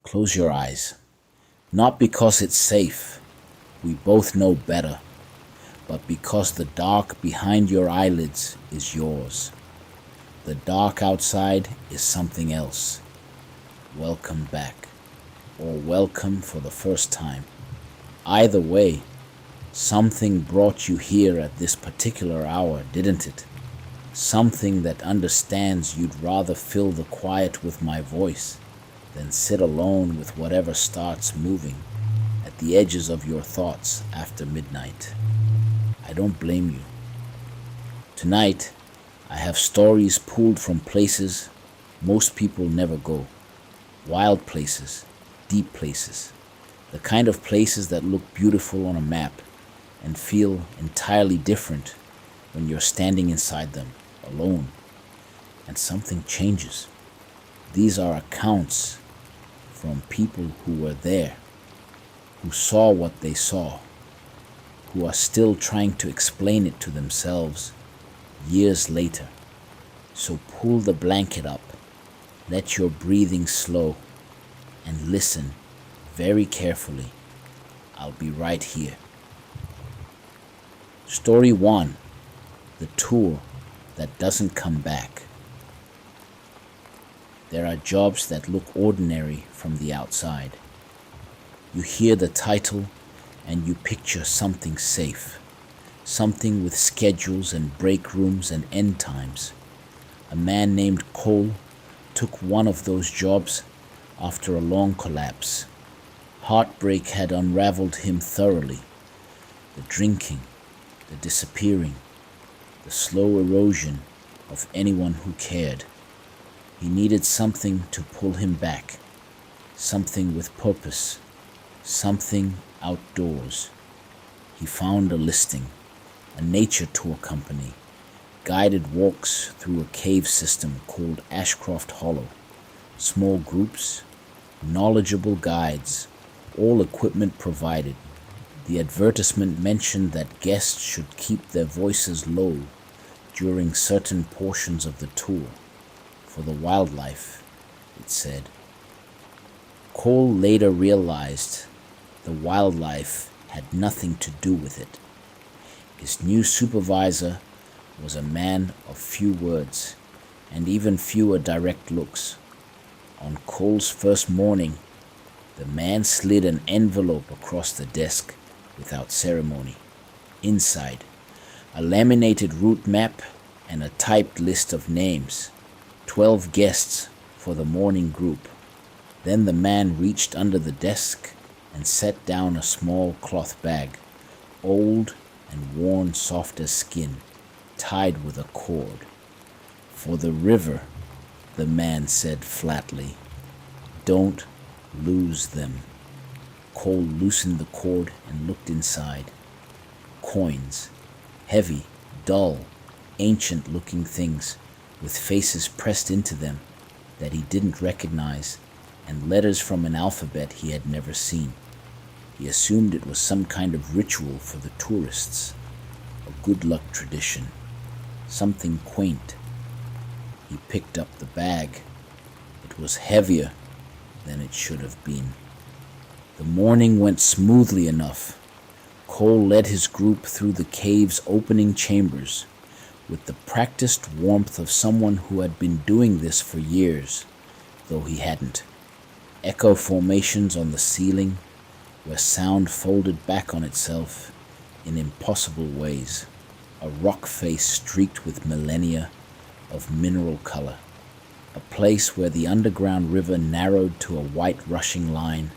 Close your eyes. Not because it's safe, we both know better, but because the dark behind your eyelids is yours. The dark outside is something else. Welcome back, or welcome for the first time. Either way, something brought you here at this particular hour, didn't it? Something that understands you'd rather fill the quiet with my voice than sit alone with whatever starts moving at the edges of your thoughts after midnight. I don't blame you. Tonight, I have stories pulled from places most people never go. Wild places, deep places, the kind of places that look beautiful on a map and feel entirely different when you're standing inside them, alone, and something changes. These are accounts from people who were there, who saw what they saw, who are still trying to explain it to themselves years later. So pull the blanket up, let your breathing slow, and listen very carefully. I'll be right here. Story 1. The tour that doesn't come back. There are jobs that look ordinary from the outside. You hear the title and you picture something safe, something with schedules and break rooms and end times. A man named Cole took one of those jobs after a long collapse. Heartbreak had unraveled him thoroughly. The drinking, the disappearing, the slow erosion of anyone who cared. He needed something to pull him back, something with purpose, something outdoors. He found a listing, a nature tour company, guided walks through a cave system called Ashcroft Hollow, small groups, knowledgeable guides, all equipment provided. The advertisement mentioned that guests should keep their voices low during certain portions of the tour. For the wildlife, it said. Cole later realized the wildlife had nothing to do with it. His new supervisor was a man of few words and even fewer direct looks. On Cole's first morning, the man slid an envelope across the desk without ceremony. Inside, a laminated route map and a typed list of names. 12 guests for the morning group. Then the man reached under the desk and set down a small cloth bag, old and worn soft as skin, tied with a cord. For the river, the man said flatly. Don't lose them. Cole loosened the cord and looked inside. Coins, heavy, dull, ancient-looking things, with faces pressed into them that he didn't recognize, and letters from an alphabet he had never seen. He assumed it was some kind of ritual for the tourists, a good luck tradition, something quaint. He picked up the bag. It was heavier than it should have been. The morning went smoothly enough. Cole led his group through the cave's opening chambers, with the practiced warmth of someone who had been doing this for years, though he hadn't. Echo formations on the ceiling, where sound folded back on itself in impossible ways. A rock face streaked with millennia of mineral color. A place where the underground river narrowed to a white rushing line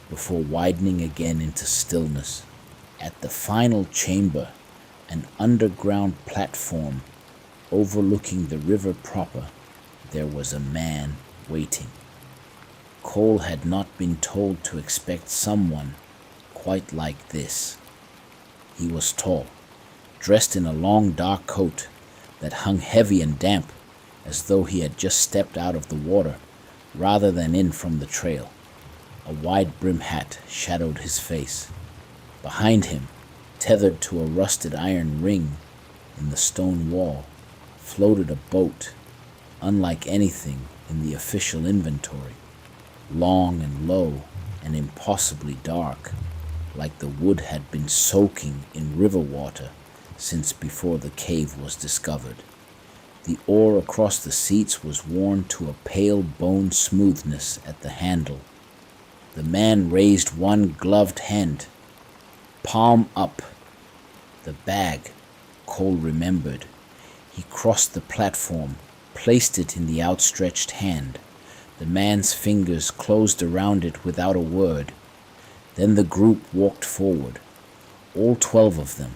before widening again into stillness. At the final chamber, an underground platform overlooking the river proper, there was a man waiting. Cole had not been told to expect someone quite like this. He was tall, dressed in a long dark coat that hung heavy and damp, as though he had just stepped out of the water rather than in from the trail. A wide brim hat shadowed his face. Behind him, tethered to a rusted iron ring in the stone wall, floated a boat, unlike anything in the official inventory. long and low and impossibly dark, like the wood had been soaking in river water since before the cave was discovered. The oar across the seats was worn to a pale bone smoothness at the handle. The man raised one gloved hand, palm up. The bag, Cole remembered. He crossed the platform, placed it in the outstretched hand. The man's fingers closed around it without a word. Then the group walked forward, all 12 of them,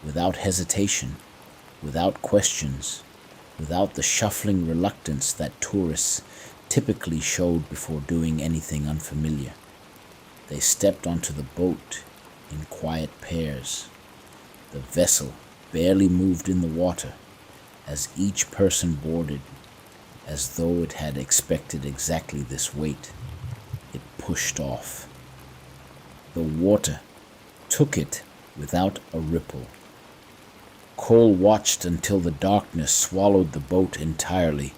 without hesitation, without questions, without the shuffling reluctance that tourists typically showed before doing anything unfamiliar. They stepped onto the boat in quiet pairs. The vessel barely moved in the water as each person boarded, as though it had expected exactly this weight. It pushed off. The water took it without a ripple. Cole watched until the darkness swallowed the boat entirely.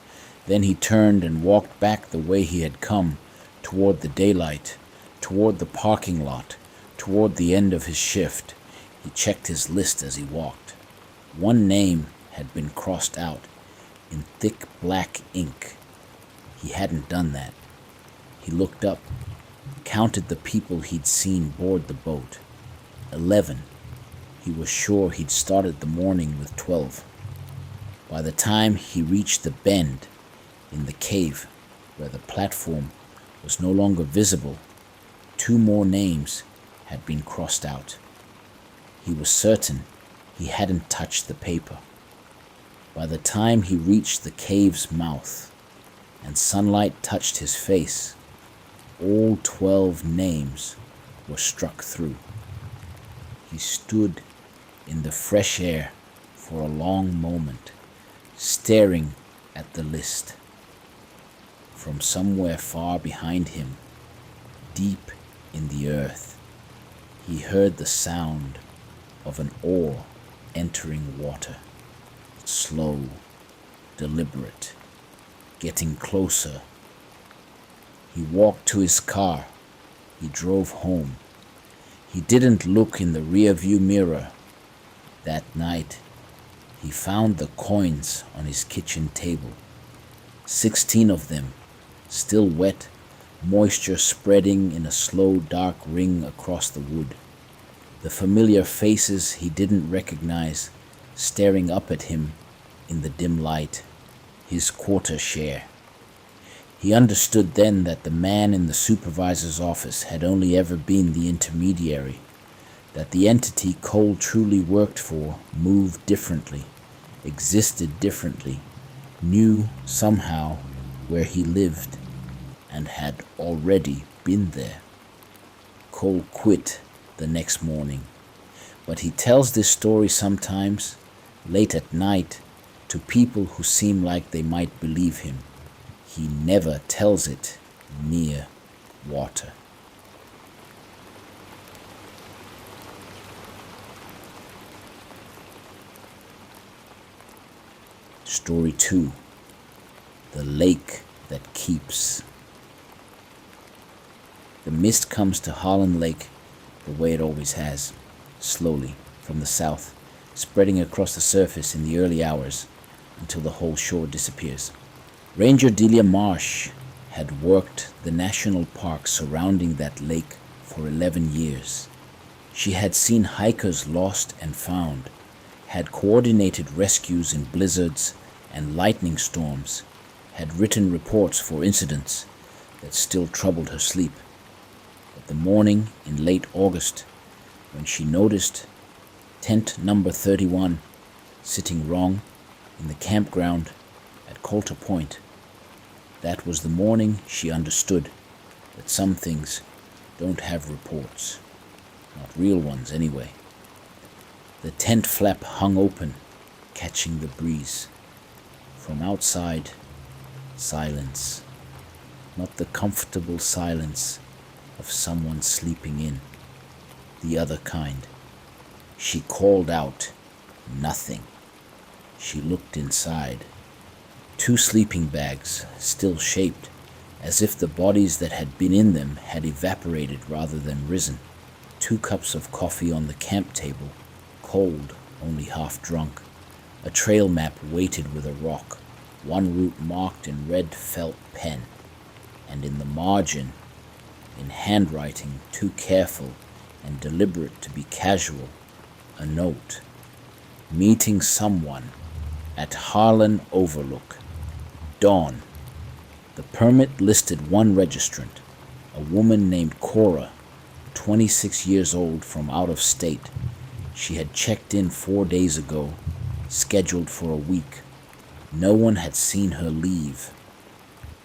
Then he turned and walked back the way he had come, toward the daylight, toward the parking lot, toward the end of his shift. He checked his list as he walked. One name had been crossed out in thick black ink. He hadn't done that. He looked up, counted the people he'd seen board the boat. 11. He was sure he'd started the morning with 12. By the time he reached the bend in the cave where the platform was no longer visible, 2 more names had been crossed out. He was certain he hadn't touched the paper. By the time he reached the cave's mouth and sunlight touched his face, all 12 names were struck through. He stood in the fresh air for a long moment, staring at the list. From somewhere far behind him, deep in the earth, he heard the sound of an oar entering water. Slow, deliberate, getting closer. He walked to his car. He drove home. He didn't look in the rearview mirror. That night, he found the coins on his kitchen table. 16 of them, still wet, moisture spreading in a slow, dark ring across the wood. The familiar faces he didn't recognize staring up at him in the dim light. His quarter share. He understood then that the man in the supervisor's office had only ever been the intermediary, that the entity Cole truly worked for moved differently, existed differently, knew somehow where he lived, and had already been there. Cole quit the next morning, but he tells this story sometimes, late at night, to people who seem like they might believe him. He never tells it near water. Story 2. The Lake That Keeps. The mist comes to Holland Lake the way it always has, slowly, from the south, spreading across the surface in the early hours until the whole shore disappears. Ranger Delia Marsh had worked the national park surrounding that lake for 11 years. She had seen hikers lost and found, had coordinated rescues in blizzards and lightning storms, had written reports for incidents that still troubled her sleep. But the morning in late August, when she noticed tent number 31 sitting wrong in the campground at Coulter Point, that was the morning she understood that some things don't have reports, not real ones anyway. The tent flap hung open, catching the breeze. From outside, silence, not the comfortable silence of someone sleeping in, the other kind. She called out, nothing. She looked inside. 2 sleeping bags, still shaped as if the bodies that had been in them had evaporated rather than risen. 2 cups of coffee on the camp table, cold, only half drunk. A trail map weighted with a rock, one route marked in red felt pen, and in the margin, in handwriting too careful and deliberate to be casual, a note. Meeting someone at Harlan Overlook. Dawn. The permit listed one registrant, a woman named Cora, 26 years old from out of state. She had checked in 4 days ago, scheduled for a week. No one had seen her leave.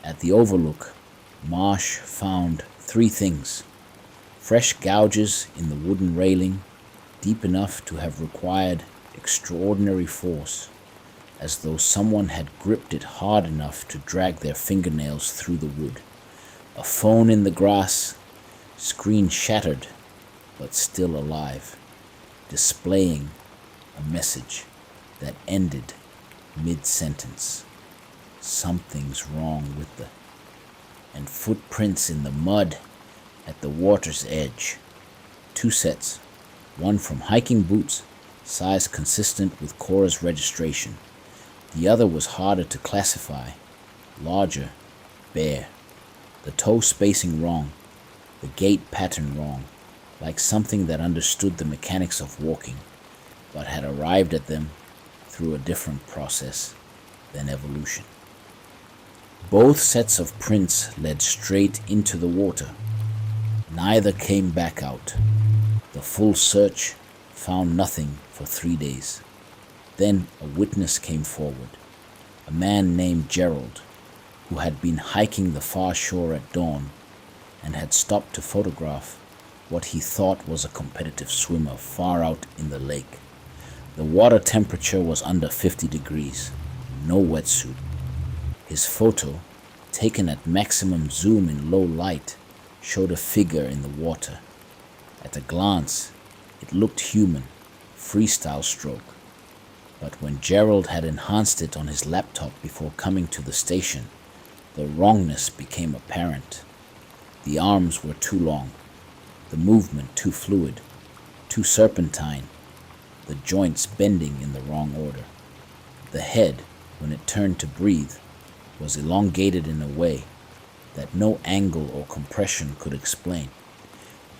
At the Overlook, Marsh found 3 things. Fresh gouges in the wooden railing, deep enough to have required extraordinary force, as though someone had gripped it hard enough to drag their fingernails through the wood. A phone in the grass, screen shattered, but still alive, displaying a message that ended mid-sentence. Something's wrong with the... And footprints in the mud at the water's edge. 2 sets, one from hiking boots, size consistent with Cora's registration. The other was harder to classify, larger, bare. The toe spacing wrong, the gait pattern wrong, like something that understood the mechanics of walking, but had arrived at them through a different process than evolution. Both sets of prints led straight into the water. Neither came back out. The full search found nothing for 3 days. Then a witness came forward, a man named Gerald, who had been hiking the far shore at dawn and had stopped to photograph what he thought was a competitive swimmer far out in the lake. The water temperature was under 50 degrees, no wetsuit. His photo, taken at maximum zoom in low light, showed a figure in the water. At a glance, it looked human, freestyle stroke. But when Gerald had enhanced it on his laptop before coming to the station, the wrongness became apparent. The arms were too long, the movement too fluid, too serpentine, the joints bending in the wrong order. The head, when it turned to breathe, was elongated in a way that no angle or compression could explain.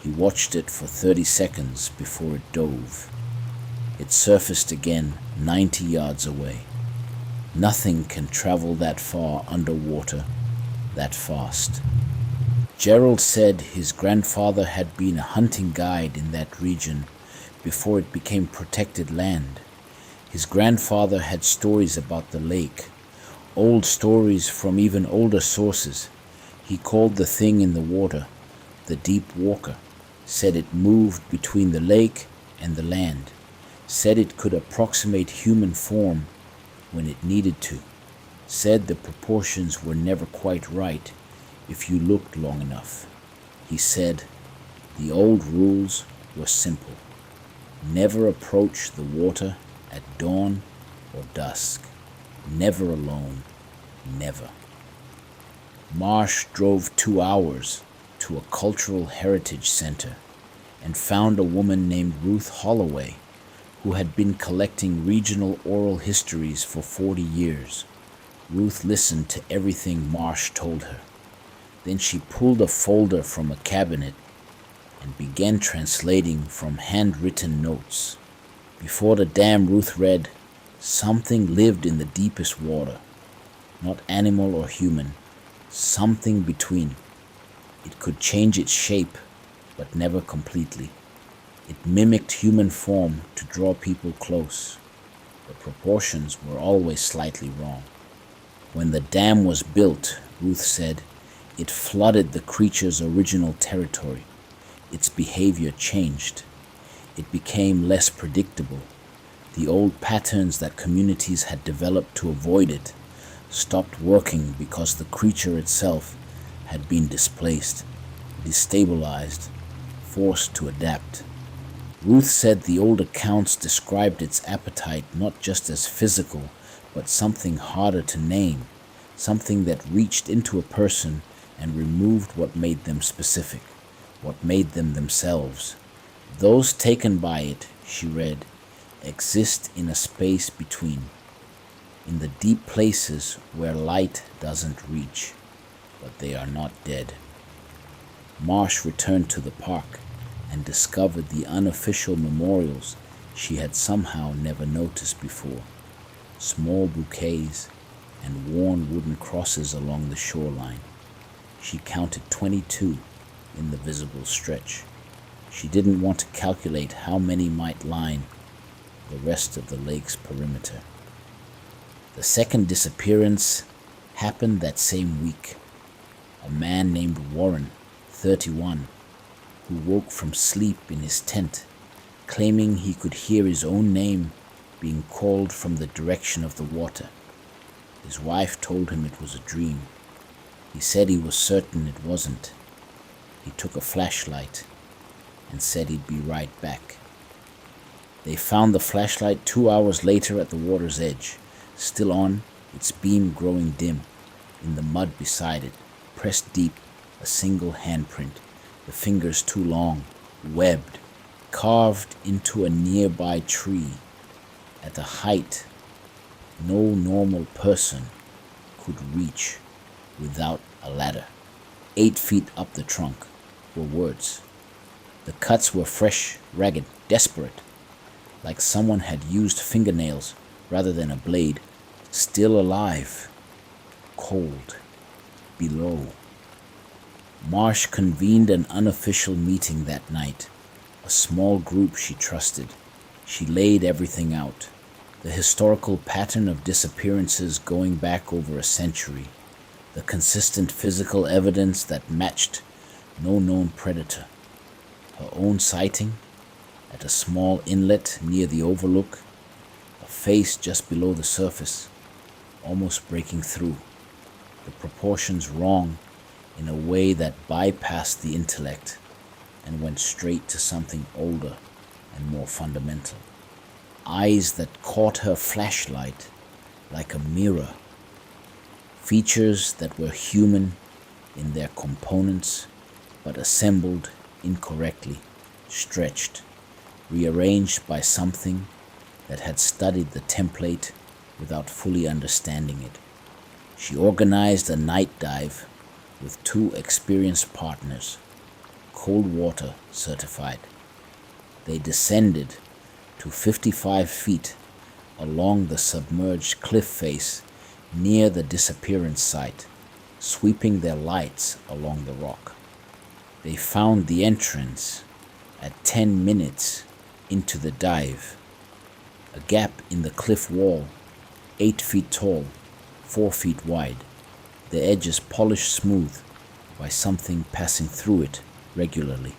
He watched it for 30 seconds before it dove. It surfaced again 90 yards away. Nothing can travel that far underwater, that fast. Gerald said his grandfather had been a hunting guide in that region before it became protected land. His grandfather had stories about the lake, old stories from even older sources. He called the thing in the water the deep walker, said it moved between the lake and the land, said it could approximate human form when it needed to, said the proportions were never quite right if you looked long enough. He said the old rules were simple. Never approach the water at dawn or dusk. Never alone. Never. Marsh drove 2 hours to a cultural heritage center and found a woman named Ruth Holloway who had been collecting regional oral histories for 40 years. Ruth listened to everything Marsh told her. Then she pulled a folder from a cabinet and began translating from handwritten notes. Before the dam, Ruth read, "Something lived in the deepest water, not animal or human, something between. It could change its shape, but never completely. It mimicked human form to draw people close. The proportions were always slightly wrong. When the dam was built," Ruth said, "it flooded the creature's original territory. Its behavior changed. It became less predictable. The old patterns that communities had developed to avoid it stopped working because the creature itself had been displaced, destabilized, forced to adapt." Ruth said the old accounts described its appetite not just as physical, but something harder to name, something that reached into a person and removed what made them specific, what made them themselves. Those taken by it, she read, exist in a space between, in the deep places where light doesn't reach, but they are not dead. Marsh returned to the park and discovered the unofficial memorials she had somehow never noticed before. Small bouquets and worn wooden crosses along the shoreline. She counted 22 in the visible stretch. She didn't want to calculate how many might line the rest of the lake's perimeter. The second disappearance happened that same week. A man named Warren, 31, who woke from sleep in his tent, claiming he could hear his own name being called from the direction of the water. His wife told him it was a dream. He said he was certain it wasn't. He took a flashlight and said he'd be right back. They found the flashlight 2 hours later at the water's edge, still on, its beam growing dim, in the mud beside it, pressed deep, a single handprint, the fingers too long, webbed, carved into a nearby tree, at a height no normal person could reach without a ladder. 8 feet up the trunk were words. The cuts were fresh, ragged, desperate, like someone had used fingernails rather than a blade. Still alive, cold, below. Marsh convened an unofficial meeting that night, a small group she trusted. She laid everything out, the historical pattern of disappearances going back over a century, the consistent physical evidence that matched no known predator, her own sighting at a small inlet near the overlook, a face just below the surface, almost breaking through, the proportions wrong in a way that bypassed the intellect and went straight to something older and more fundamental. Eyes that caught her flashlight like a mirror, features that were human in their components but assembled incorrectly, stretched, rearranged by something that had studied the template without fully understanding it. She organized a night dive with 2 experienced partners, cold water certified. They descended to 55 feet along the submerged cliff face near the disappearance site, sweeping their lights along the rock. They found the entrance at 10 minutes into the dive, a gap in the cliff wall, 8 feet tall, 4 feet wide, the edges polished smooth by something passing through it regularly.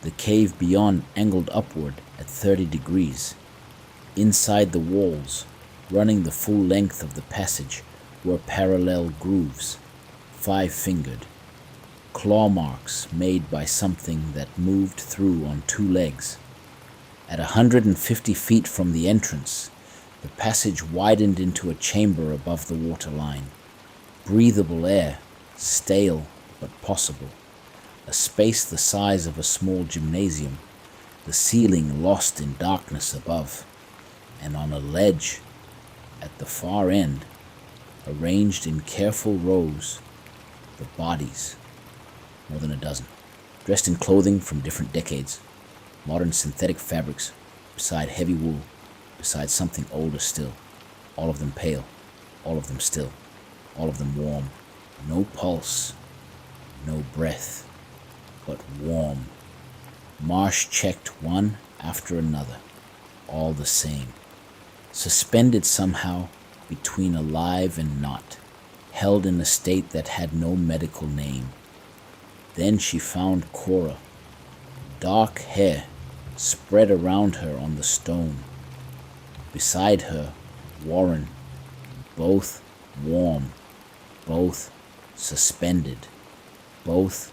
The cave beyond angled upward at 30 degrees. Inside the walls, running the full length of the passage, were parallel grooves, 5-fingered, claw marks made by something that moved through on 2 legs. At 150 feet from the entrance, the passage widened into a chamber above the waterline. Breathable air, stale but possible. A space the size of a small gymnasium, the ceiling lost in darkness above, and on a ledge at the far end, arranged in careful rows, the bodies, more than a dozen, dressed in clothing from different decades, modern synthetic fabrics, beside heavy wool, beside something older still, all of them pale, all of them still, all of them warm, no pulse, no breath, but warm. Marsh checked one after another, all the same, suspended somehow between alive and not, held in a state that had no medical name. Then she found Cora, dark hair spread around her on the stone. Beside her, Warren, both warm, both suspended, both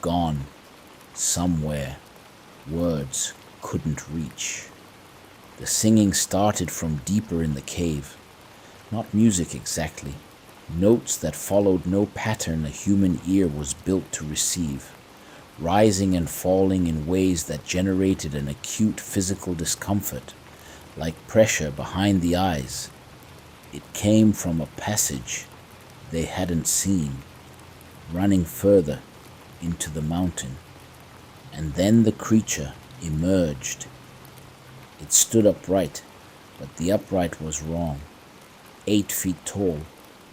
gone somewhere words couldn't reach. The singing started from deeper in the cave, not music exactly, Notes that followed no pattern a human ear was built to receive, rising and falling in ways that generated an acute physical discomfort, like pressure behind the eyes. It came from a passage they hadn't seen, running further into the mountain. And then the creature emerged. It stood upright, but the upright was wrong. 8 feet tall,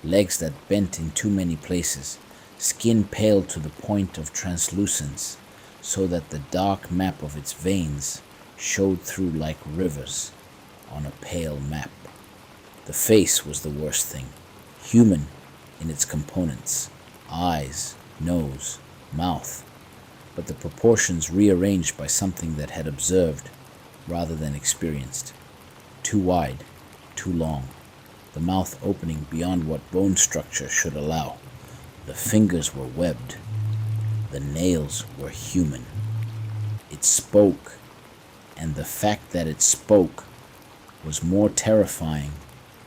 legs that bent in too many places, skin pale to the point of translucence, so that the dark map of its veins showed through like rivers on a pale map. The face was the worst thing, human in its components, eyes, nose, mouth, but the proportions rearranged by something that had observed rather than experienced. Too wide, too long, the mouth opening beyond what bone structure should allow. The fingers were webbed. The nails were human. It spoke, and the fact that it spoke was more terrifying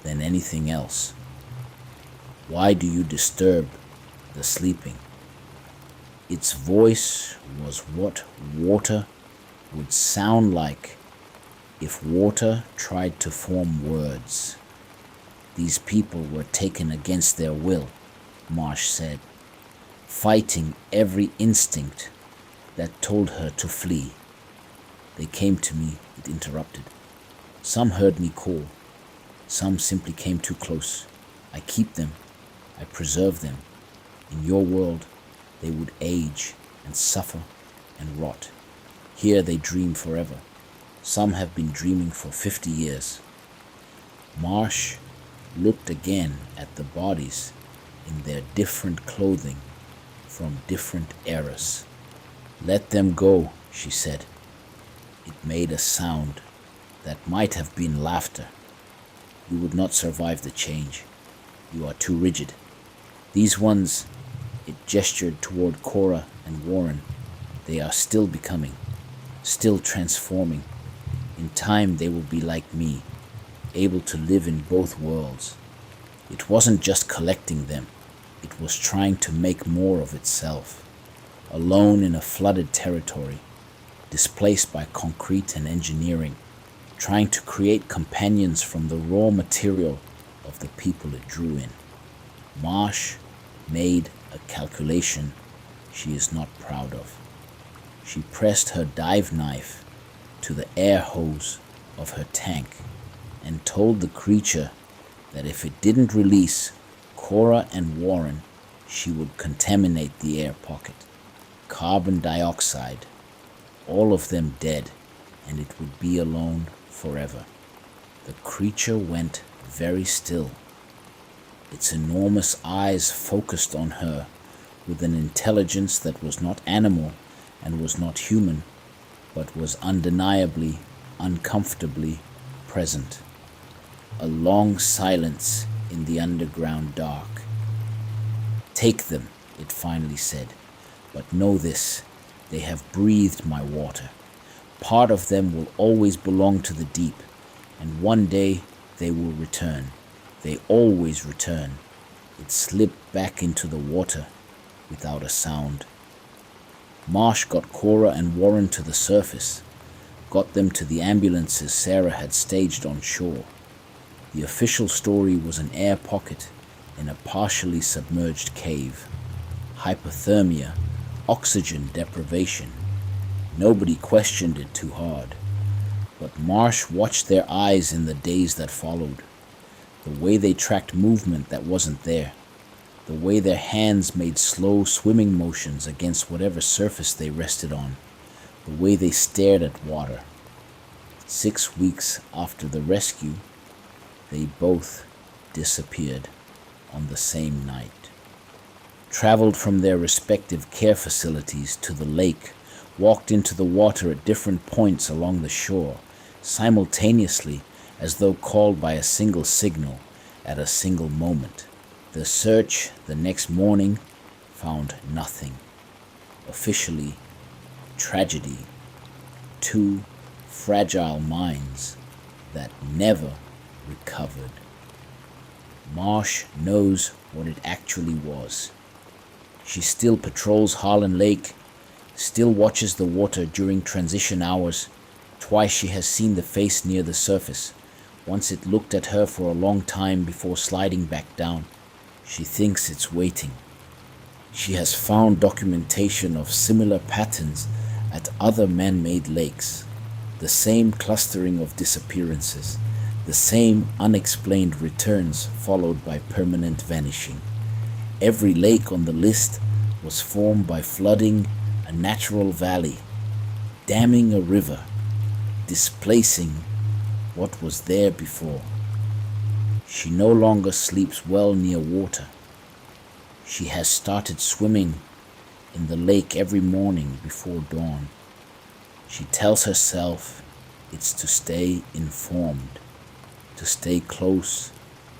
than anything else. Why do you disturb the sleeping? Its voice was what water would sound like if water tried to form words. These people were taken against their will, Marsh said, fighting every instinct that told her to flee. They came to me, it interrupted. Some heard me call. Some simply came too close. I keep them. I preserve them. In your world, they would age and suffer and rot. Here they dream forever. Some have been dreaming for 50 years. Marsh looked again at the bodies in their different clothing from different eras. Let them go, she said. It made a sound that might have been laughter. You would not survive the change. You are too rigid. These ones, it gestured toward Cora and Warren, they are still becoming, still transforming. In time they will be like me, able to live in both worlds. It wasn't just collecting them, it was trying to make more of itself. Alone in a flooded territory, displaced by concrete and engineering, trying to create companions from the raw material of the people it drew in. Marsh made a calculation she is not proud of. She pressed her dive knife to the air hose of her tank and told the creature that if it didn't release Cora and Warren, she would contaminate the air pocket. Carbon dioxide, all of them dead, and it would be alone forever. The creature went very still. Its enormous eyes focused on her with an intelligence that was not animal and was not human, but was undeniably, uncomfortably present. A long silence in the underground dark. Take them, it finally said, but know this, they have breathed my water. Part of them will always belong to the deep, and one day they will return. They always return. It slipped back into the water without a sound. Marsh got Cora and Warren to the surface, got them to the ambulances Sarah had staged on shore. The official story was an air pocket in a partially submerged cave. Hypothermia, oxygen deprivation. Nobody questioned it too hard. But Marsh watched their eyes in the days that followed. The way they tracked movement that wasn't there. The way their hands made slow swimming motions against whatever surface they rested on. The way they stared at water. 6 weeks after the rescue, they both disappeared on the same night. Traveled from their respective care facilities to the lake, walked into the water at different points along the shore, simultaneously as though called by a single signal at a single moment. The search the next morning found nothing. Officially, tragedy. 2 fragile minds that never recovered. Marsh knows what it actually was. She still patrols Harlan Lake, still watches the water during transition hours. Twice she has seen the face near the surface. Once it looked at her for a long time before sliding back down. She thinks it's waiting. She has found documentation of similar patterns at other man-made lakes. The same clustering of disappearances. The same unexplained returns followed by permanent vanishing. Every lake on the list was formed by flooding a natural valley, damming a river, displacing what was there before. She no longer sleeps well near water. She has started swimming in the lake every morning before dawn. She tells herself it's to stay informed, to stay close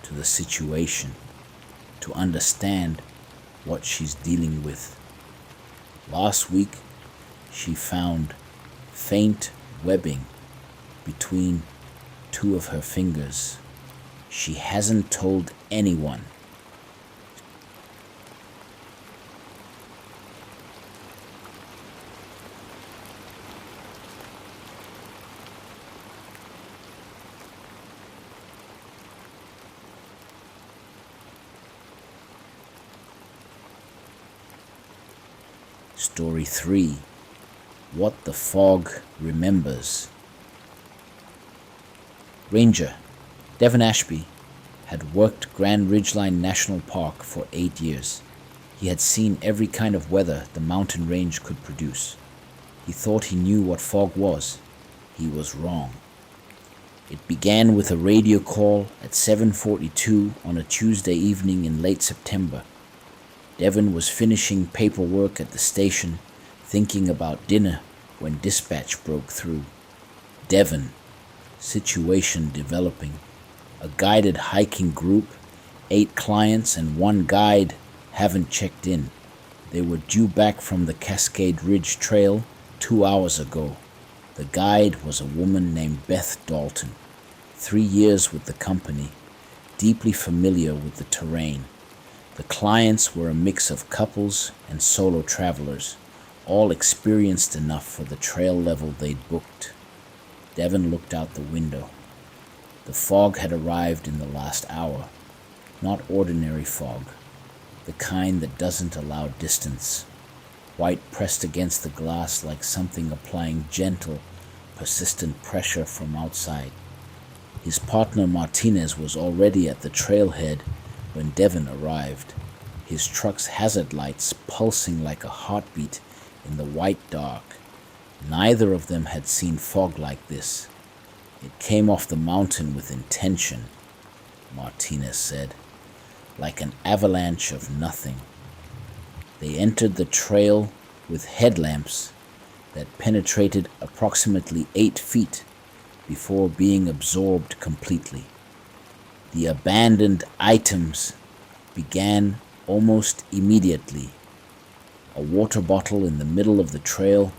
to the situation, to understand what she's dealing with. Last week, she found faint webbing between two of her fingers. She hasn't told anyone. Story 3. What the Fog Remembers. Ranger Devon Ashby had worked Grand Ridgeline National Park for 8 years. He had seen every kind of weather the mountain range could produce. He thought he knew what fog was. He was wrong. It began with a radio call at 7:42 on a Tuesday evening in late September. Devon was finishing paperwork at the station, thinking about dinner, when dispatch broke through. Devon, situation developing. A guided hiking group, 8 clients and 1 guide haven't checked in. They were due back from the Cascade Ridge Trail 2 hours ago. The guide was a woman named Beth Dalton, 3 years with the company, deeply familiar with the terrain. The clients were a mix of couples and solo travelers, all experienced enough for the trail level they'd booked. Devon looked out the window. The fog had arrived in the last hour. Not ordinary fog, the kind that doesn't allow distance. White pressed against the glass like something applying gentle, persistent pressure from outside. His partner Martinez was already at the trailhead when Devon arrived, his truck's hazard lights pulsing like a heartbeat in the white dark. Neither of them had seen fog like this. It came off the mountain with intention, Martinez said, like an avalanche of nothing. They entered the trail with headlamps that penetrated approximately 8 feet before being absorbed completely. The abandoned items began almost immediately. A water bottle in the middle of the trail,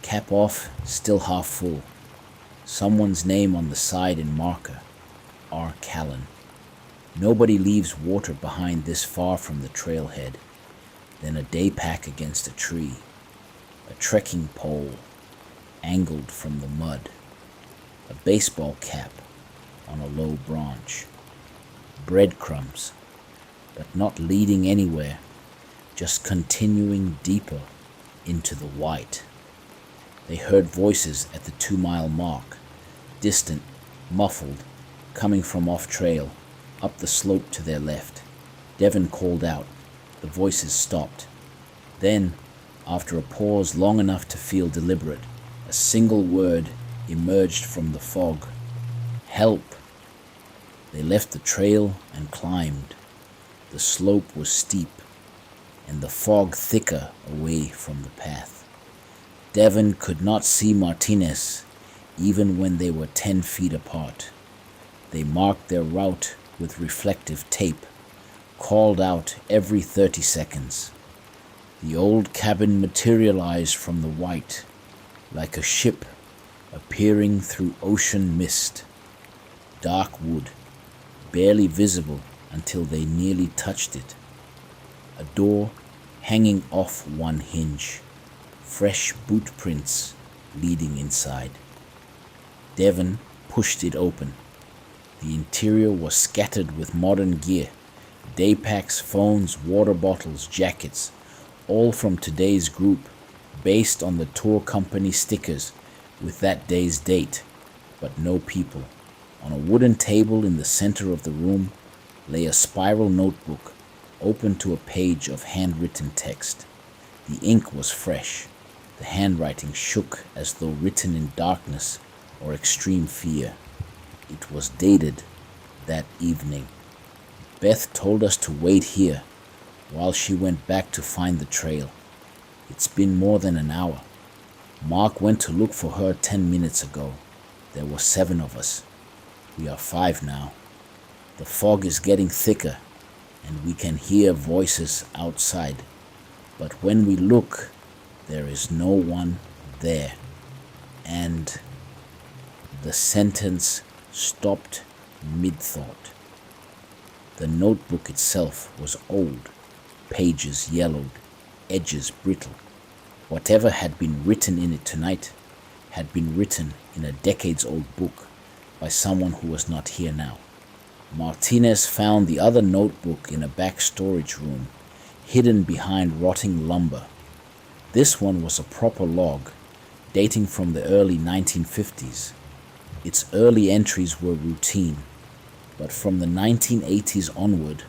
cap off, still half full. Someone's name on the side in marker, R. Callan. Nobody leaves water behind this far from the trailhead. Then a day pack against a tree, a trekking pole, angled from the mud, a baseball cap on a low branch. Breadcrumbs, but not leading anywhere, just continuing deeper into the white. They heard voices at the 2-mile mark, distant, muffled, coming from off-trail, up the slope to their left. Devon called out. The voices stopped. Then, after a pause long enough to feel deliberate, a single word emerged from the fog. Help! They left the trail and climbed. The slope was steep, and the fog thicker away from the path. Devon could not see Martinez, even when they were 10 feet apart. They marked their route with reflective tape, called out every 30 seconds. The old cabin materialized from the white, like a ship appearing through ocean mist. Dark wood, barely visible until they nearly touched it. A door hanging off one hinge, fresh boot prints leading inside. Devon pushed it open. The interior was scattered with modern gear, day packs, phones, water bottles, jackets, all from today's group, based on the tour company stickers with that day's date, but no people. On a wooden table in the center of the room lay a spiral notebook open to a page of handwritten text. The ink was fresh. The handwriting shook as though written in darkness or extreme fear. It was dated that evening. Beth told us to wait here while she went back to find the trail. It's been more than an hour. Mark went to look for her 10 minutes ago. There were 7 of us. We are 5 now. The fog is getting thicker, and we can hear voices outside. But when we look, there is no one there. And the sentence stopped mid-thought. The notebook itself was old, pages yellowed, edges brittle. Whatever had been written in it tonight had been written in a decades-old book by someone who was not here now. Martinez found the other notebook in a back storage room, hidden behind rotting lumber. This one was a proper log, dating from the early 1950s. Its early entries were routine, but from the 1980s onward,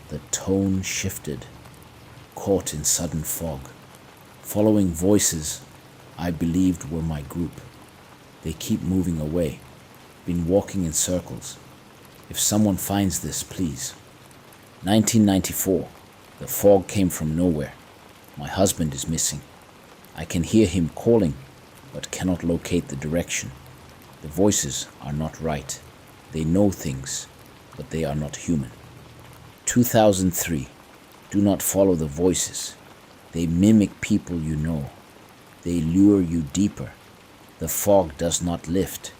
the tone shifted, caught in sudden fog, following voices I believed were my group. They keep moving away, been walking in circles. If someone finds this, please. 1994. The fog came from nowhere. My husband is missing. I can hear him calling, but cannot locate the direction. The voices are not right. They know things, but they are not human. 2003. Do not follow the voices. They mimic people you know. They lure you deeper. The fog does not lift.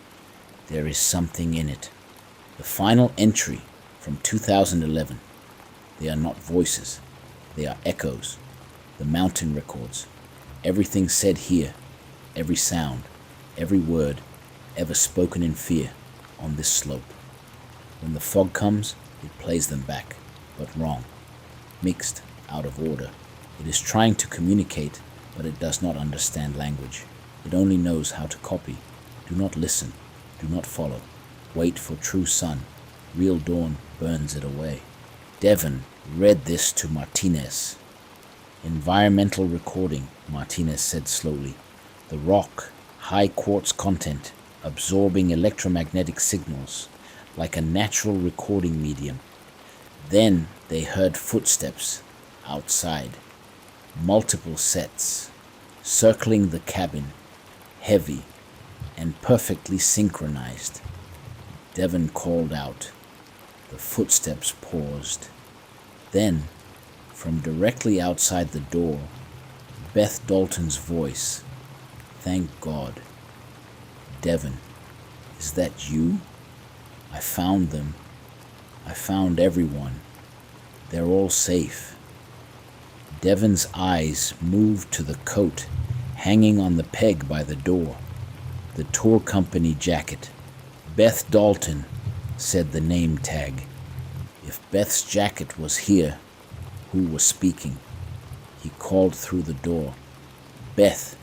There is something in it. The final entry from 2011. They are not voices. They are echoes. The mountain records. Everything said here. Every sound. Every word ever spoken in fear on this slope. When the fog comes, it plays them back, but wrong. Mixed, out of order. It is trying to communicate, but it does not understand language. It only knows how to copy. Do not listen. Do not follow. Wait for true sun. Real dawn burns it away. Devon read this to Martinez. Environmental recording, Martinez said slowly. The rock, high quartz content, absorbing electromagnetic signals like a natural recording medium. Then they heard footsteps outside. Multiple sets, circling the cabin, heavy and perfectly synchronized. Devon called out. The footsteps paused. Then, from directly outside the door, Beth Dalton's voice. Thank God. Devon, is that you? I found them. I found everyone. They're all safe. Devon's eyes moved to the coat hanging on the peg by the door. The tour company jacket. Beth Dalton, said the name tag. If Beth's jacket was here, who was speaking? He called through the door. Beth,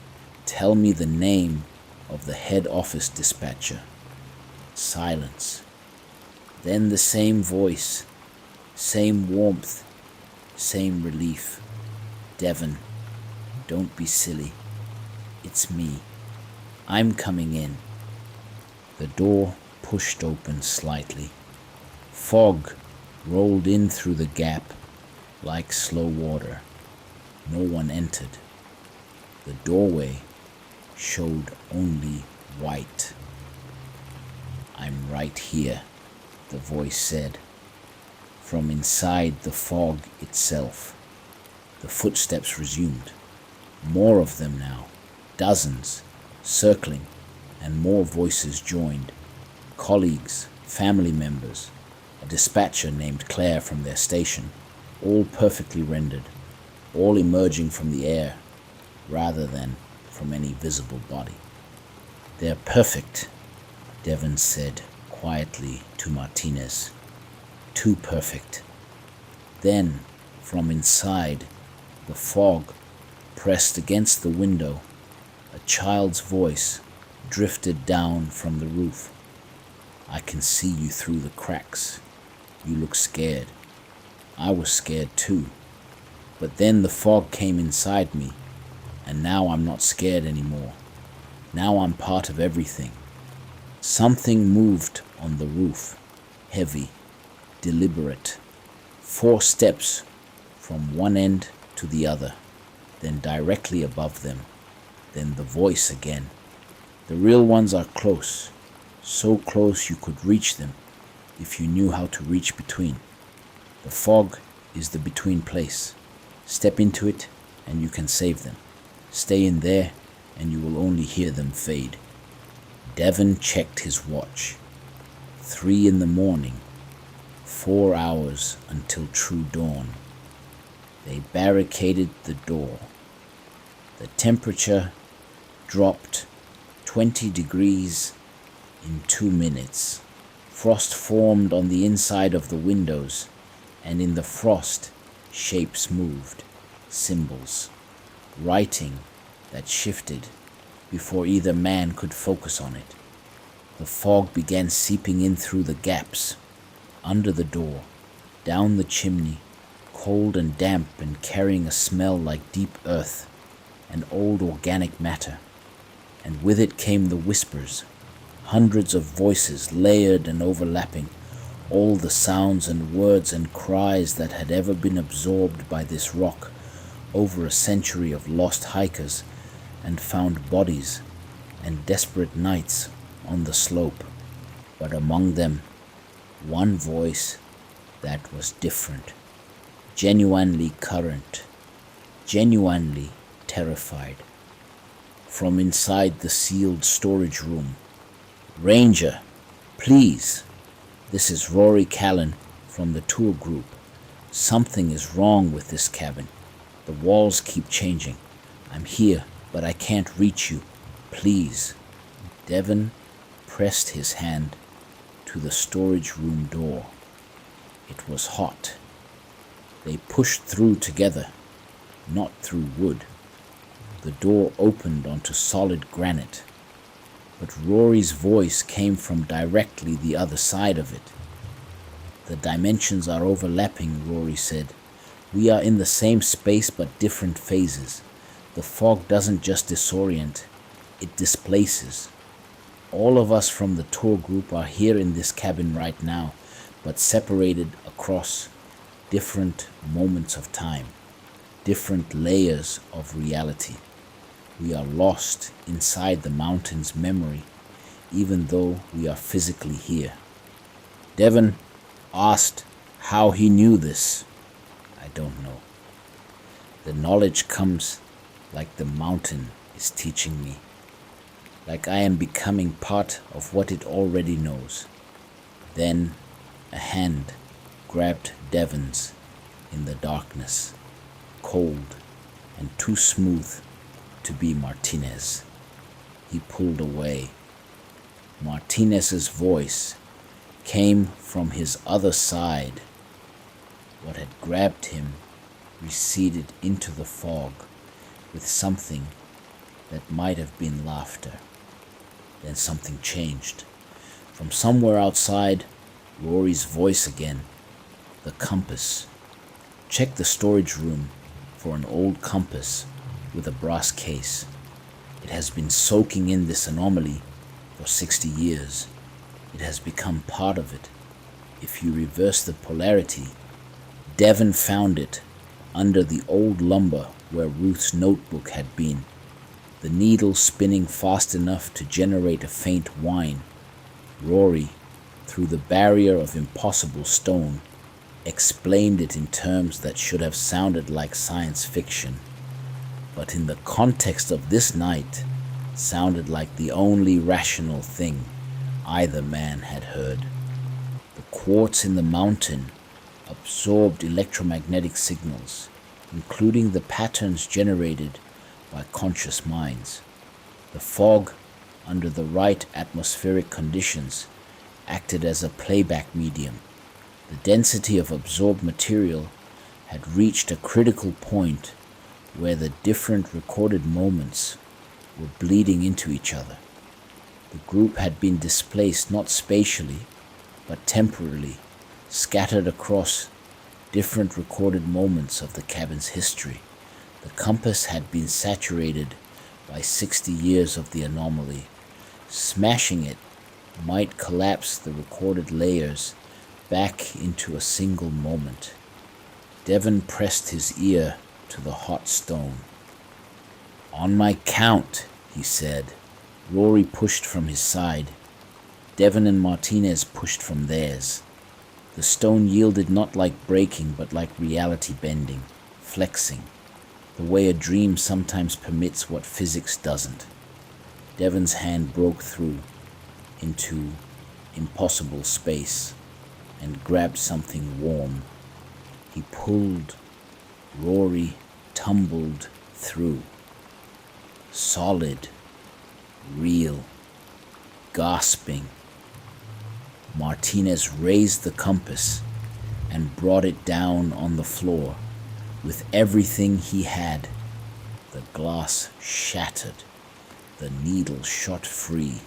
tell me the name of the head office dispatcher. Silence. Then the same voice, same warmth, same relief. Devon, don't be silly. It's me. I'm coming in. The door pushed open slightly. Fog rolled in through the gap like slow water. No one entered. The doorway showed only white. I'm right here, the voice said. From inside the fog itself, the footsteps resumed. More of them now, dozens, circling, and more voices joined. Colleagues, family members, a dispatcher named Claire from their station, all perfectly rendered, all emerging from the air rather than from any visible body. "They're perfect," Devon said quietly to Martinez. "Too perfect." Then, from inside, the fog pressed against the window, a child's voice drifted down from the roof. "I can see you through the cracks. You look scared." I was scared too. But then the fog came inside me, and now I'm not scared anymore. Now I'm part of everything. Something moved on the roof, heavy, deliberate. 4 steps from one end to the other, then directly above them, then the voice again. The real ones are close, so close you could reach them if you knew how to reach between. The fog is the between place. Step into it and you can save them. Stay in there and you will only hear them fade. Devon checked his watch. 3 in the morning. 4 hours until true dawn. They barricaded the door. The temperature dropped 20 degrees in 2 minutes. Frost formed on the inside of the windows, and in the frost, shapes moved, symbols, writing that shifted before either man could focus on it. The fog began seeping in through the gaps, under the door, down the chimney, cold and damp and carrying a smell like deep earth and old organic matter. And with it came the whispers, hundreds of voices layered and overlapping, all the sounds and words and cries that had ever been absorbed by this rock over a century of lost hikers and found bodies and desperate nights on the slope. But among them, one voice that was different, genuinely current, genuinely terrified. From inside the sealed storage room, "Ranger, please. This is Rory Callan from the tour group. Something is wrong with this cabin. The walls keep changing. I'm here, but I can't reach you. Please." Devon pressed his hand to the storage room door. It was hot. They pushed through together, not through wood. The door opened onto solid granite, but Rory's voice came from directly the other side of it. "The dimensions are overlapping," Rory said. "We are in the same space but different phases. The fog doesn't just disorient, it displaces. All of us from the tour group are here in this cabin right now, but separated across different moments of time, different layers of reality. We are lost inside the mountain's memory, even though we are physically here." Devon asked how he knew this. "I don't know. The knowledge comes like the mountain is teaching me, like I am becoming part of what it already knows." Then a hand grabbed Devon's in the darkness, cold and too smooth to be Martinez. He pulled away. Martinez's voice came from his other side. What had grabbed him receded into the fog with something that might have been laughter. Then something changed. From somewhere outside, Rory's voice again. "The compass. Check the storage room for an old compass with a brass case. It has been soaking in this anomaly for 60 years. It has become part of it. If you reverse the polarity." Devon found it under the old lumber where Ruth's notebook had been, the needle spinning fast enough to generate a faint whine. Rory, through the barrier of impossible stone, explained it in terms that should have sounded like science fiction, but in the context of this night, sounded like the only rational thing either man had heard. The quartz in the mountain absorbed electromagnetic signals, including the patterns generated by conscious minds. The fog, under the right atmospheric conditions, acted as a playback medium. The density of absorbed material had reached a critical point where the different recorded moments were bleeding into each other. The group had been displaced not spatially, but temporally, scattered across different recorded moments of the cabin's history. The compass had been saturated by 60 years of the anomaly. Smashing it might collapse the recorded layers back into a single moment. Devon pressed his ear to the hot stone. "On my count," he said. Rory pushed from his side. Devon and Martinez pushed from theirs. The stone yielded not like breaking, but like reality bending, flexing, the way a dream sometimes permits what physics doesn't. Devon's hand broke through into impossible space and grabbed something warm. He pulled. Rory tumbled through. Solid, real, gasping. Martinez raised the compass and brought it down on the floor with everything he had. The glass shattered. The needle shot free.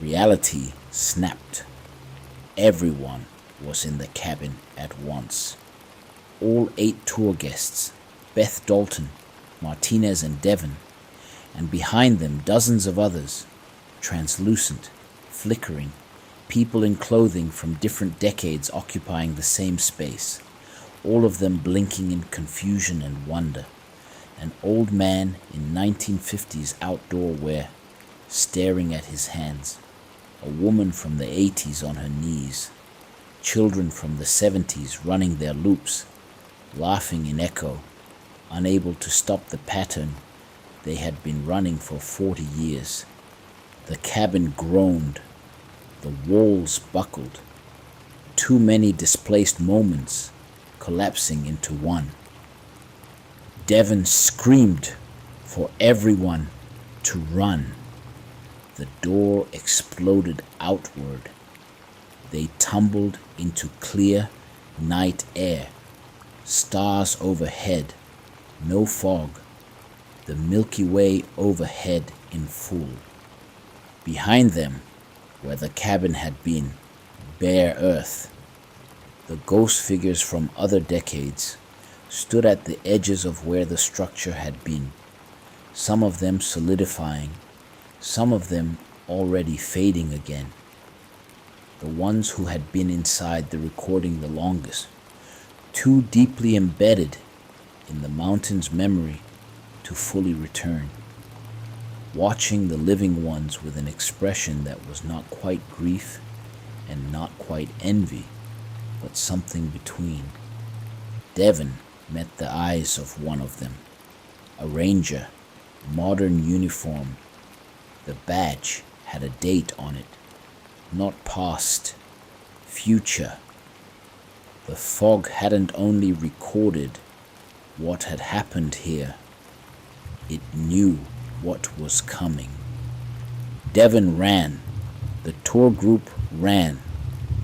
Reality snapped. Everyone was in the cabin at once. All 8 tour guests, Beth Dalton, Martinez and Devon, and behind them dozens of others, translucent, flickering, people in clothing from different decades occupying the same space, all of them blinking in confusion and wonder. An old man in 1950s outdoor wear, staring at his hands. A woman from the 80s on her knees. Children from the 70s running their loops, laughing in echo, unable to stop the pattern they had been running for 40 years. The cabin groaned. The walls buckled. Too many displaced moments collapsing into one. Devon screamed for everyone to run. The door exploded outward. They tumbled into clear night air. Stars overhead. No fog. The Milky Way overhead in full. Behind them, where the cabin had been, bare earth. The ghost figures from other decades stood at the edges of where the structure had been, some of them solidifying, some of them already fading again. The ones who had been inside the recording the longest, too deeply embedded in the mountain's memory to fully return. Watching the living ones with an expression that was not quite grief and not quite envy, but something between. Devon met the eyes of one of them, a ranger, modern uniform. The badge had a date on it, not past, future. The fog hadn't only recorded what had happened here, it knew what was coming. Devon ran. The tour group ran.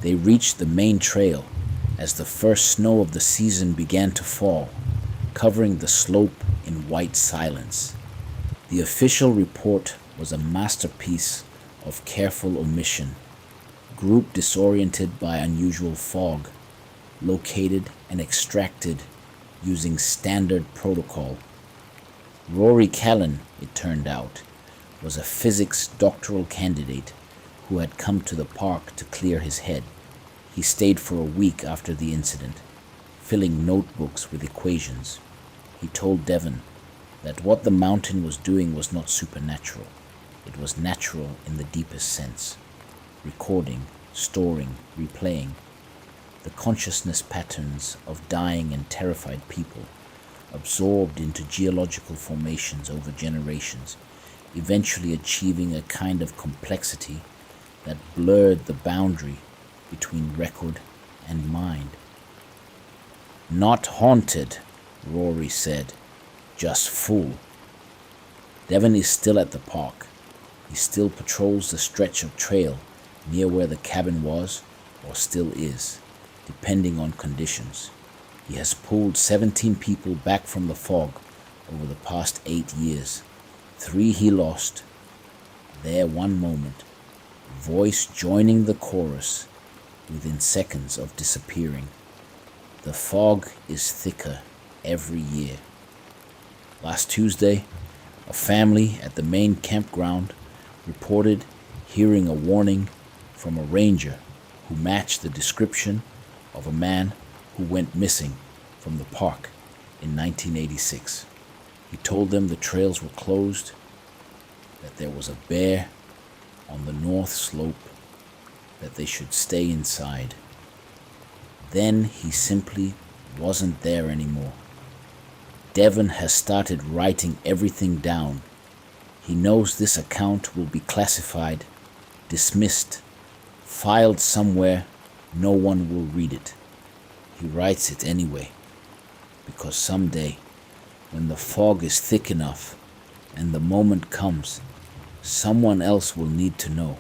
They reached the main trail as the first snow of the season began to fall, covering the slope in white silence. The official report was a masterpiece of careful omission. Group disoriented by unusual fog, located and extracted using standard protocol. Rory Callan, it turned out, was a physics doctoral candidate who had come to the park to clear his head. He stayed for a week after the incident, filling notebooks with equations. He told Devon that what the mountain was doing was not supernatural. It was natural in the deepest sense. Recording, storing, replaying. The consciousness patterns of dying and terrified people, absorbed into geological formations over generations, eventually achieving a kind of complexity that blurred the boundary between record and mind. "Not haunted," Rory said, "just full." Devon is still at the park. He still patrols the stretch of trail near where the cabin was, or still is, depending on conditions. He has pulled 17 people back from the fog over the past 8 years. 3 he lost. There one moment, voice joining the chorus within seconds of disappearing. The fog is thicker every year. Last Tuesday, a family at the main campground reported hearing a warning from a ranger who matched the description of a man who went missing from the park in 1986. He told them the trails were closed, that there was a bear on the north slope, that they should stay inside. Then he simply wasn't there anymore. Devon has started writing everything down. He knows this account will be classified, dismissed, filed somewhere no one will read it. He writes it anyway, because someday, when the fog is thick enough and the moment comes, someone else will need to know.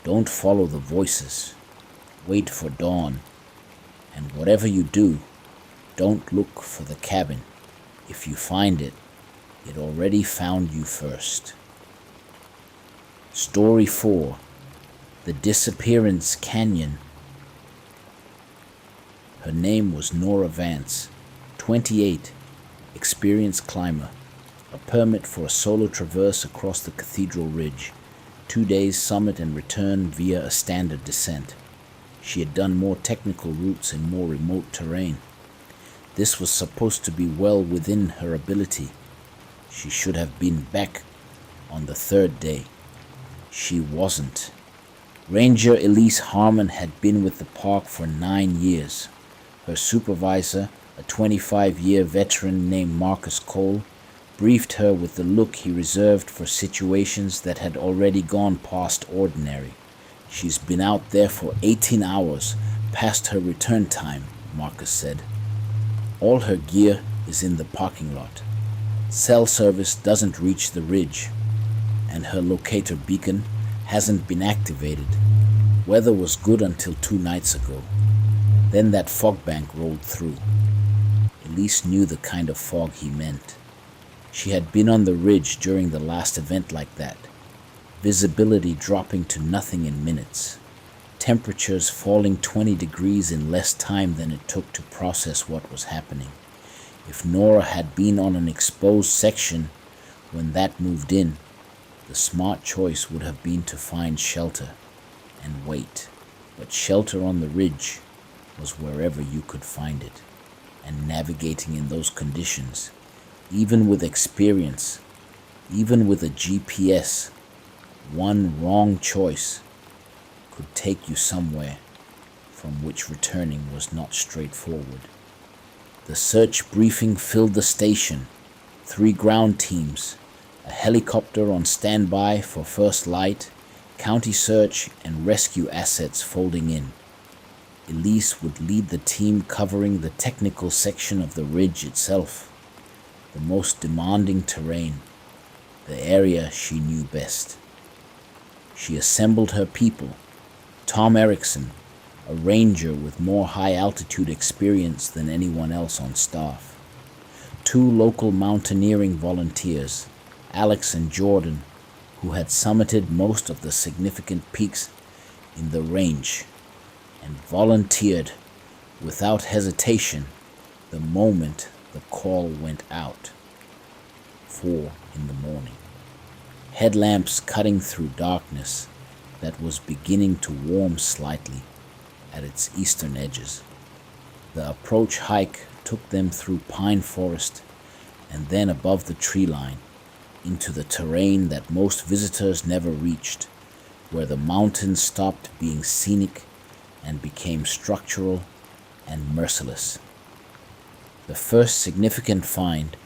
Don't follow the voices. Wait for dawn. And whatever you do, don't look for the cabin. If you find it, it already found you first. Story 4. The Disappearance Canyon. Her name was Nora Vance, 28, experienced climber, a permit for a solo traverse across the Cathedral Ridge, 2 days summit and return via a standard descent. She had done more technical routes in more remote terrain. This was supposed to be well within her ability. She should have been back on the 3rd day. She wasn't. Ranger Elise Harmon had been with the park for 9 years. Her supervisor, a 25-year veteran named Marcus Cole, briefed her with the look he reserved for situations that had already gone past ordinary. "She's been out there for 18 hours, past her return time," Marcus said. "All her gear is in the parking lot. Cell service doesn't reach the ridge, and her locator beacon hasn't been activated. Weather was good until 2 nights ago. Then that fog bank rolled through." Elise knew the kind of fog he meant. She had been on the ridge during the last event like that. Visibility dropping to nothing in minutes. Temperatures falling 20 degrees in less time than it took to process what was happening. If Nora had been on an exposed section when that moved in, the smart choice would have been to find shelter and wait. But shelter on the ridge was wherever you could find it. And navigating in those conditions, even with experience, even with a GPS, one wrong choice could take you somewhere from which returning was not straightforward. The search briefing filled the station. 3 ground teams, a helicopter on standby for first light, county search and rescue assets folding in. Elise would lead the team covering the technical section of the ridge itself, the most demanding terrain, the area she knew best. She assembled her people. Tom Erickson, a ranger with more high-altitude experience than anyone else on staff. 2 local mountaineering volunteers, Alex and Jordan, who had summited most of the significant peaks in the range, and volunteered without hesitation the moment the call went out. 4 in the morning. Headlamps cutting through darkness that was beginning to warm slightly at its eastern edges. The approach hike took them through pine forest and then above the tree line into the terrain that most visitors never reached, where the mountains stopped being scenic and became structural and merciless. The first significant find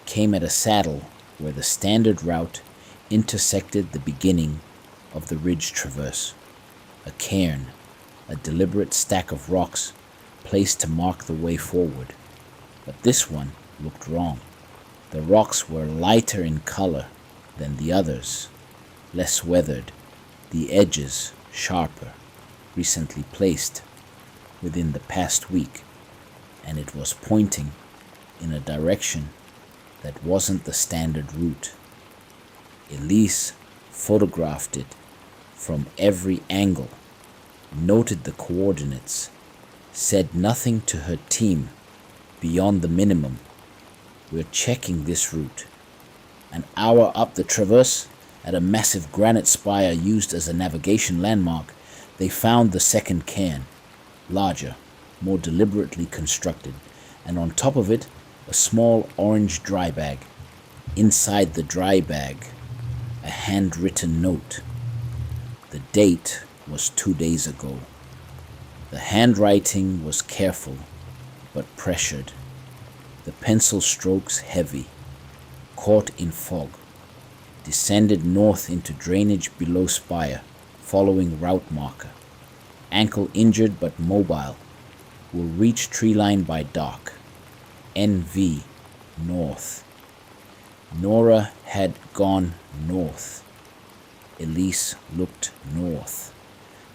came at a saddle where the standard route intersected the beginning of the ridge traverse, a cairn a deliberate stack of rocks placed to mark the way forward. But this one looked wrong. The rocks were lighter in color than the others, less weathered, the edges sharper, recently placed within the past week, and it was pointing in a direction that wasn't the standard route. Elise photographed it from every angle, noted the coordinates, said nothing to her team beyond the minimum. "We're checking this route." An hour up the traverse, at a massive granite spire used as a navigation landmark, they found the second cairn, larger, more deliberately constructed, and on top of it, a small orange dry bag. Inside the dry bag, a handwritten note. The date was 2 days ago. The handwriting was careful, but pressured. The pencil strokes heavy, caught in fog. Descended north into drainage below spire, following route marker. Ankle injured but mobile. Will reach tree line by dark. NV, north. Nora had gone north. Elise looked north.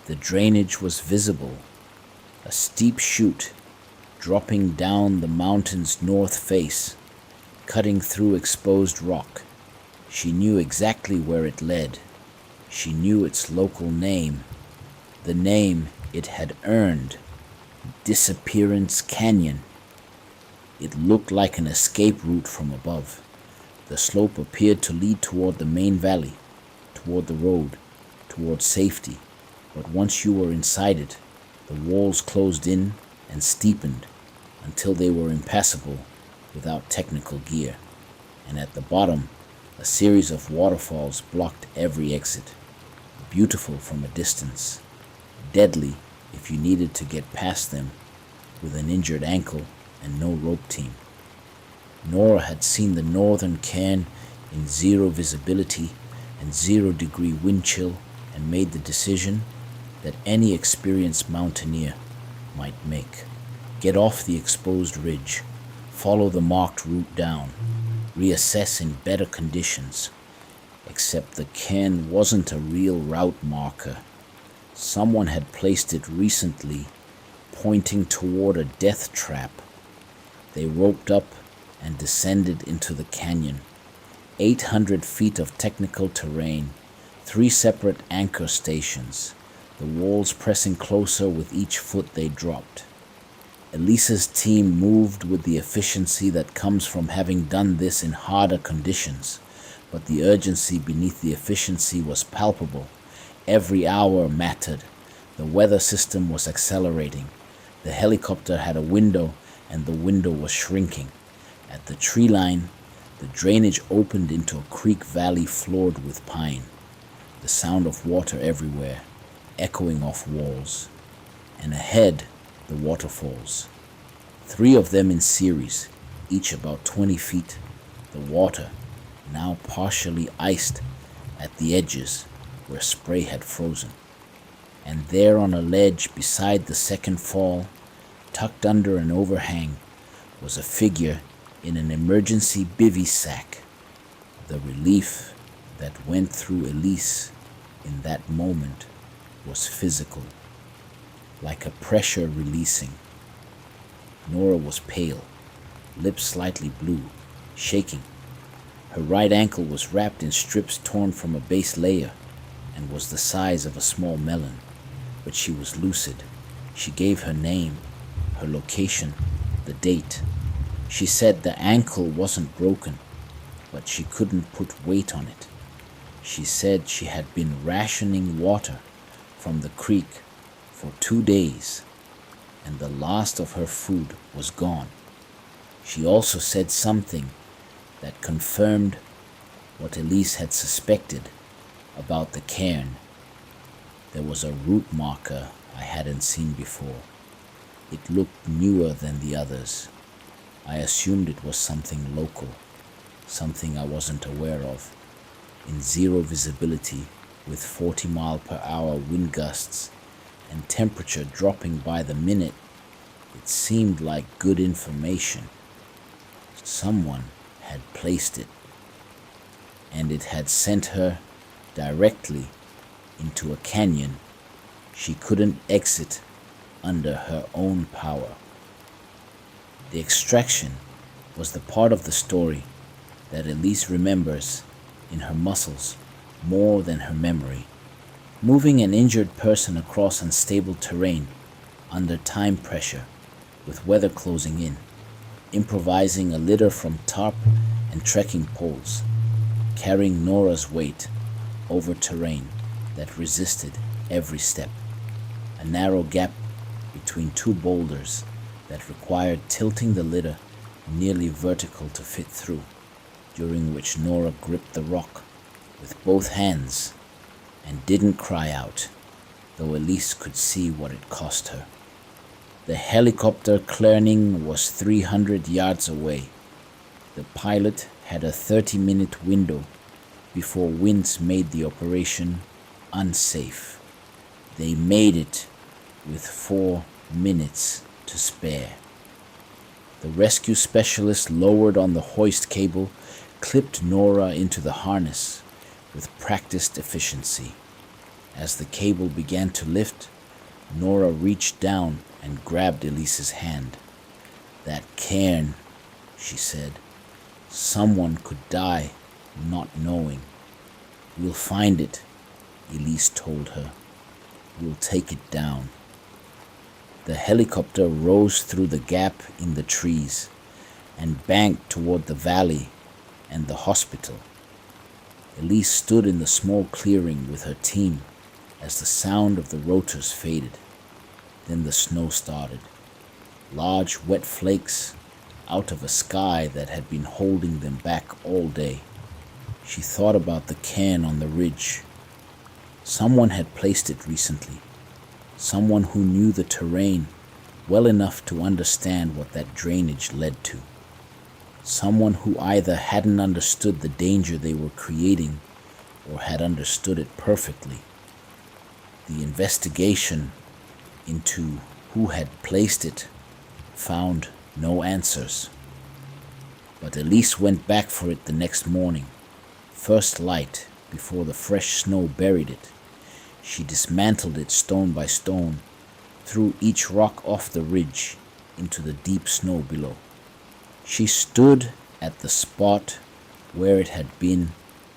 The drainage was visible. A steep chute dropping down the mountain's north face, cutting through exposed rock. She knew exactly where it led. She knew its local name, the name it had earned, Disappearance Canyon. It looked like an escape route from above. The slope appeared to lead toward the main valley, toward the road, toward safety. But once you were inside it, the walls closed in and steepened until they were impassable without technical gear. And at the bottom, a series of waterfalls blocked every exit. Beautiful from a distance, deadly if you needed to get past them with an injured ankle and no rope team. Nora had seen the northern cairn in 0 visibility and 0-degree wind chill and made the decision that any experienced mountaineer might make. Get off the exposed ridge, follow the marked route down, reassess in better conditions. Except the cairn wasn't a real route marker. Someone had placed it recently, pointing toward a death trap. They roped up and descended into the canyon. 800 feet of technical terrain, 3 separate anchor stations, the walls pressing closer with each foot they dropped. Elisa's team moved with the efficiency that comes from having done this in harder conditions, but the urgency beneath the efficiency was palpable. Every hour mattered. The weather system was accelerating. The helicopter had a window, and the window was shrinking. At the tree line, the drainage opened into a creek valley floored with pine. The sound of water everywhere, echoing off walls. And ahead, the waterfalls. 3 of them in series, each about 20 feet. The water, now partially iced at the edges where spray had frozen. And there on a ledge beside the second fall, tucked under an overhang, was a figure in an emergency bivy sack. The relief that went through Elise in that moment was physical, like a pressure releasing. Nora was pale, lips slightly blue, shaking. Her right ankle was wrapped in strips torn from a base layer and was the size of a small melon, but she was lucid. She gave her name, her location, the date. She said the ankle wasn't broken, but she couldn't put weight on it. She said she had been rationing water from the creek for 2 days, and the last of her food was gone. She also said something that confirmed what Elise had suspected about the cairn. There was a route marker I hadn't seen before. It looked newer than the others. I assumed it was something local, something I wasn't aware of. In 0 visibility, with 40-mile-per-hour wind gusts, and temperature dropping by the minute, it seemed like good information. Someone had placed it, and it had sent her directly into a canyon she couldn't exit under her own power. The extraction was the part of the story that Elise remembers in her muscles more than her memory. Moving an injured person across unstable terrain under time pressure with weather closing in, improvising a litter from tarp and trekking poles, carrying Nora's weight over terrain that resisted every step. A narrow gap between two boulders that required tilting the litter nearly vertical to fit through, during which Nora gripped the rock with both hands and didn't cry out, though Elise could see what it cost her. The helicopter clearing was 300 yards away. The pilot had a 30-minute window before winds made the operation unsafe. They made it with 4 minutes to spare. The rescue specialist lowered on the hoist cable, clipped Nora into the harness with practiced efficiency. As the cable began to lift, Nora reached down and grabbed Elise's hand. "That cairn," she said. "Someone could die not knowing." "We'll find it," Elise told her. "We'll take it down." The helicopter rose through the gap in the trees and banked toward the valley and the hospital. Elise stood in the small clearing with her team as the sound of the rotors faded. Then the snow started. Large wet flakes out of a sky that had been holding them back all day. She thought about the cairn on the ridge. Someone had placed it recently. Someone who knew the terrain well enough to understand what that drainage led to. Someone who either hadn't understood the danger they were creating or had understood it perfectly. The investigation into who had placed it found no answers. But Elise went back for it the next morning, first light before the fresh snow buried it. She dismantled it stone by stone, threw each rock off the ridge into the deep snow below. She stood at the spot where it had been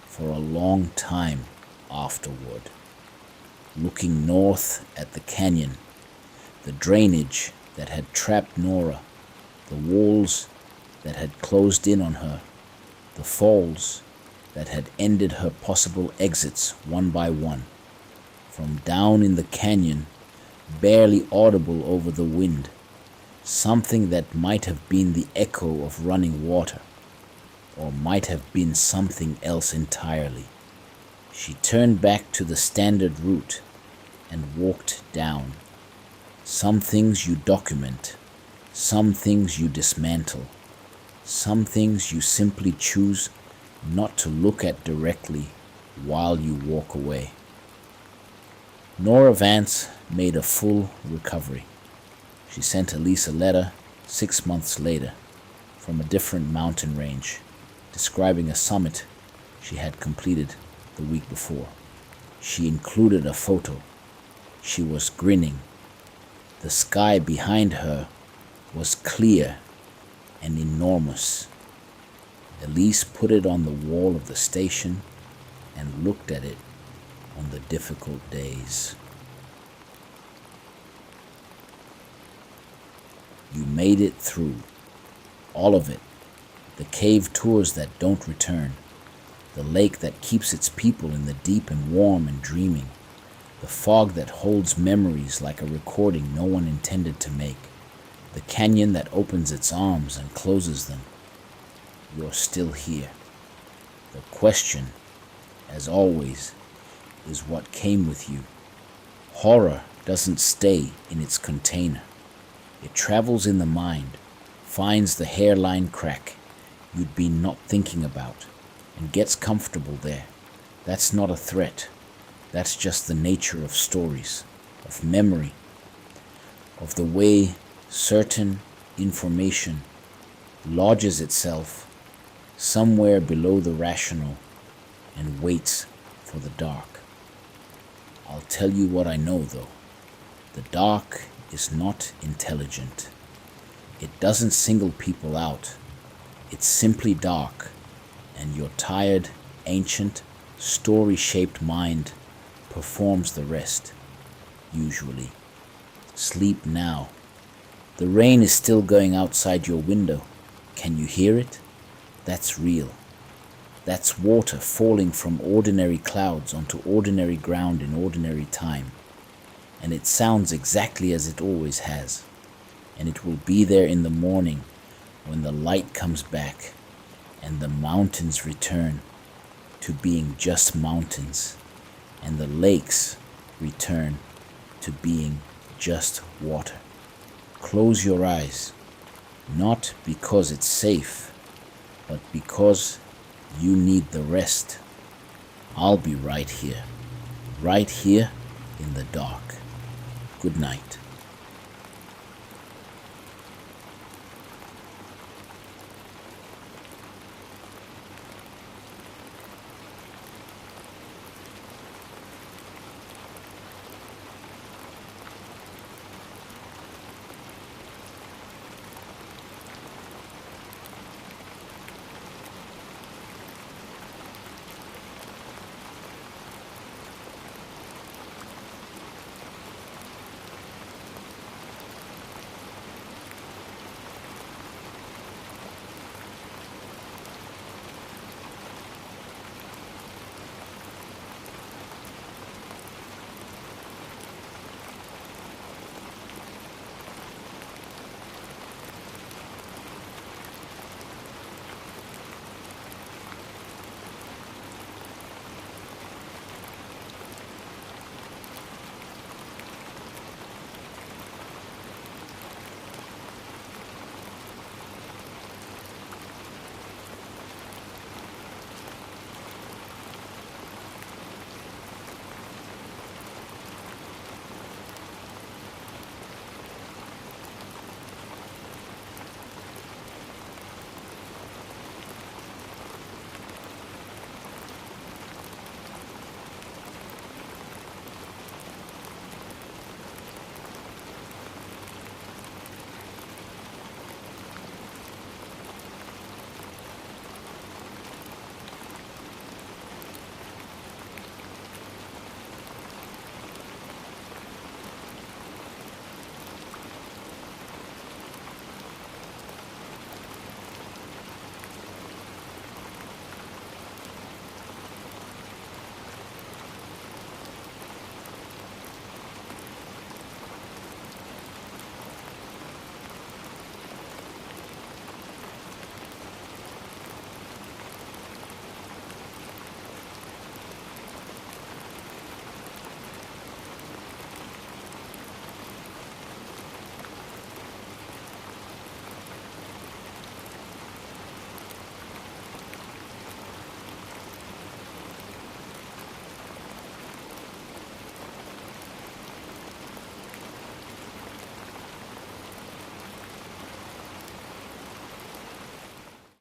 for a long time afterward, looking north at the canyon, the drainage that had trapped Nora, the walls that had closed in on her, the falls that had ended her possible exits one by one. From down in the canyon, barely audible over the wind, something that might have been the echo of running water, or might have been something else entirely. She turned back to the standard route and walked down. Some things you document, some things you dismantle, some things you simply choose not to look at directly while you walk away. Nora Vance made a full recovery. She sent Elise a letter 6 months later from a different mountain range, describing a summit she had completed the week before. She included a photo. She was grinning. The sky behind her was clear and enormous. Elise put it on the wall of the station and looked at it on the difficult days. You made it through. All of it. The cave tours that don't return. The lake that keeps its people in the deep and warm and dreaming. The fog that holds memories like a recording no one intended to make. The canyon that opens its arms and closes them. You're still here. The question, as always, is what came with you. Horror doesn't stay in its container. It travels in the mind, finds the hairline crack you'd been not thinking about, and gets comfortable there. That's not a threat. That's just the nature of stories. of memory, of the way certain information lodges itself somewhere below the rational and waits for the dark. I'll tell you what I know though. The dark is not intelligent. It doesn't single people out. It's simply dark, and your tired, ancient, story-shaped mind performs the rest, usually. Sleep now. The rain is still going outside your window. Can you hear it? That's real. That's water falling from ordinary clouds onto ordinary ground in ordinary time. And it sounds exactly as it always has. And it will be there in the morning when the light comes back and the mountains return to being just mountains, and the lakes return to being just water. Close your eyes, not because it's safe, but because you need the rest. I'll be right here in the dark. Good night.